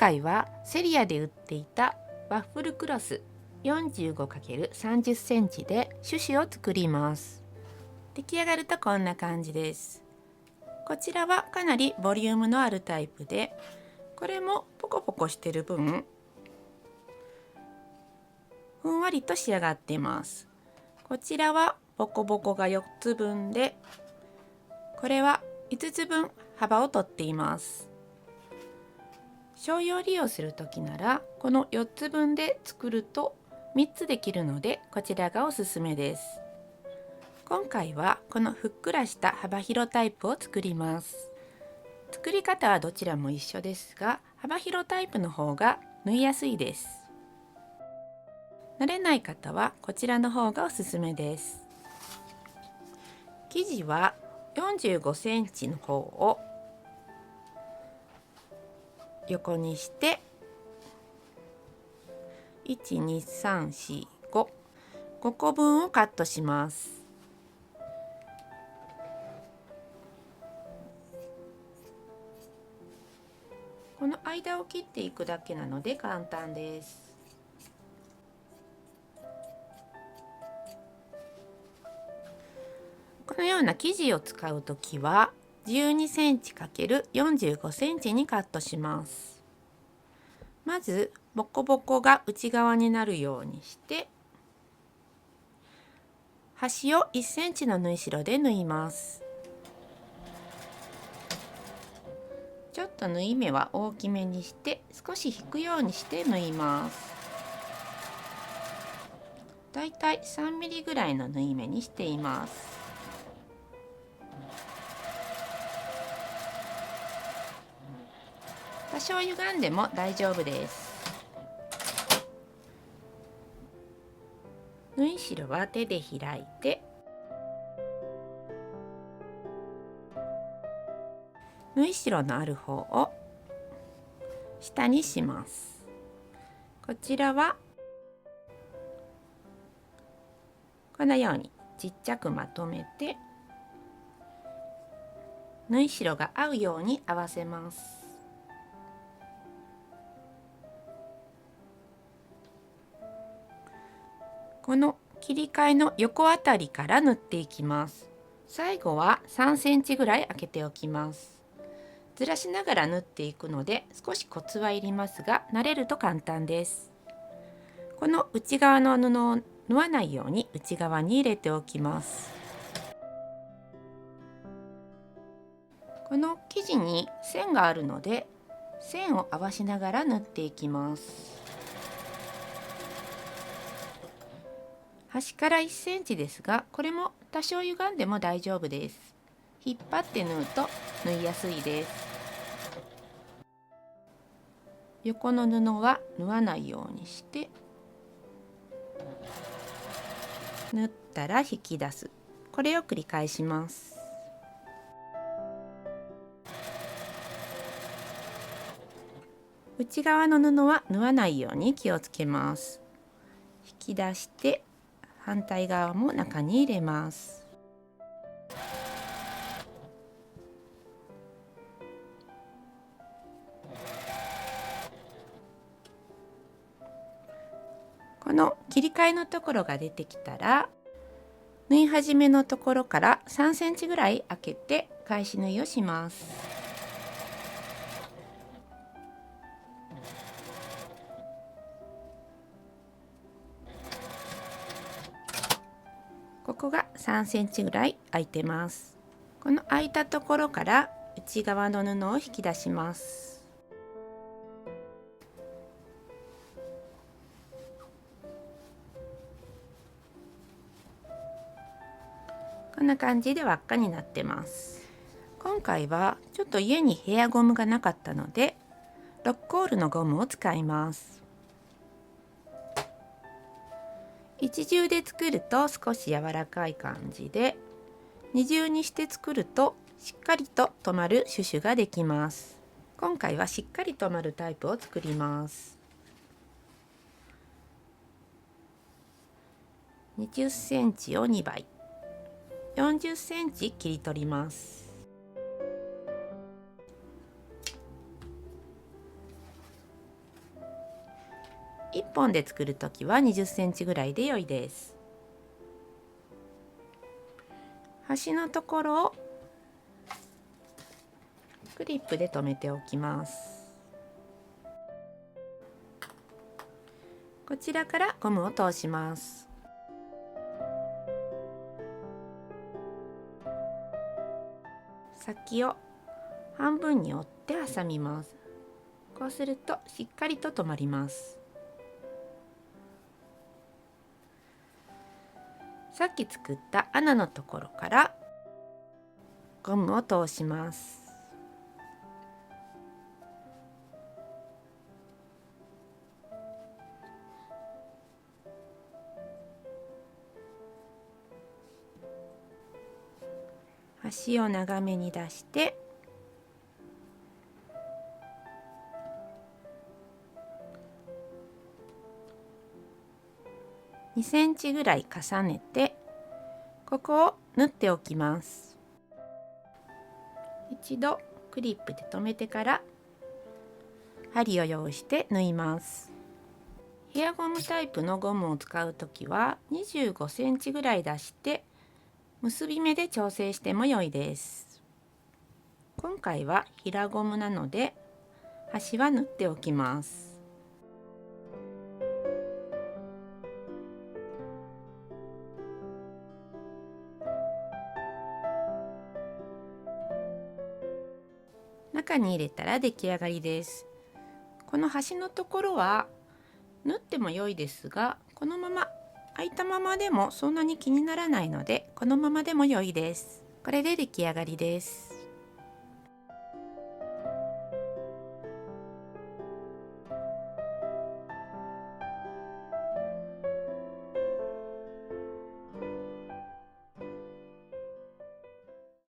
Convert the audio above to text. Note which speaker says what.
Speaker 1: 回はセリアで売っていたワッフルクロス 45×30 センチで種子を作ります。出来上がるとこんな感じです。こちらはかなりボリュームのあるタイプで、これもポコポコしてる分ふんわりと仕上がっています。こちらはボコボコが4つ分で、これは5つ分幅をとっています。商用利用する時ならこの4つ分で作ると3つできるので、こちらがおすすめです。今回はこのふっくらした幅広タイプを作ります。作り方はどちらも一緒ですが、幅広タイプの方が縫いやすいです。慣れない方はこちらの方がおすすめです。生地は45センチの方を横にして12345個分をカットします。この間を切っていくだけなので簡単です。このような生地を使うときは12センチ ×45 センチにカットします。まずボコボコが内側になるようにして、端を1センチの縫い代で縫います。ちょっと縫い目は大きめにして少し引くようにして縫います。だいたい3ミリぐらいの縫い目にしています。多少歪んでも大丈夫です。縫い代は手で開いて、縫い代のある方を下にします。こちらはこのようにちっちゃくまとめて、縫い代が合うように合わせます。この切り替えの横あたりから縫っていきます。最後は3センチぐらい開けておきます。ずらしながら縫っていくので少しコツはいりますが、慣れると簡単です。この内側の布を縫わないように内側に入れておきます。この生地に線があるので線を合わしながら縫っていきます。端から1センチですが、これも多少歪んでも大丈夫です。引っ張って縫うと縫いやすいです。横の布は縫わないようにして縫ったら引き出す。これを繰り返します。内側の布は縫わないように気をつけます。引き出して反対側も中に入れます。この切り替えのところが出てきたら、縫い始めのところから3センチぐらい開けて返し縫いをします。ここが3センチぐらい開いてます。この開いたところから内側の布を引き出します。こんな感じで輪っかになってます。今回はちょっと家にヘアゴムがなかったのでロックオールのゴムを使います。一重で作ると少し柔らかい感じで、二重にして作るとしっかりと留まるシュシュができます。今回はしっかり留まるタイプを作ります。20センチを2倍、40センチ切り取ります。1本で作るときは20センチぐらいで良いです。端のところをクリップで留めておきます。こちらからゴムを通します。先を半分に折って挟みます。こうするとしっかりと留まります。さっき作った穴のところからゴムを通します。端を長めに出して2センチぐらい重ねてここを縫っておきます。一度クリップで留めてから針を用意して縫います。ヘアゴムタイプのゴムを使うときは25センチぐらい出して結び目で調整しても良いです。今回は平ゴムなので端は縫っておきます。中に入れたら出来上がりです。この端のところは縫っても良いですが、このまま開いたままでもそんなに気にならないのでこのままでも良いです。これで出来上がりです。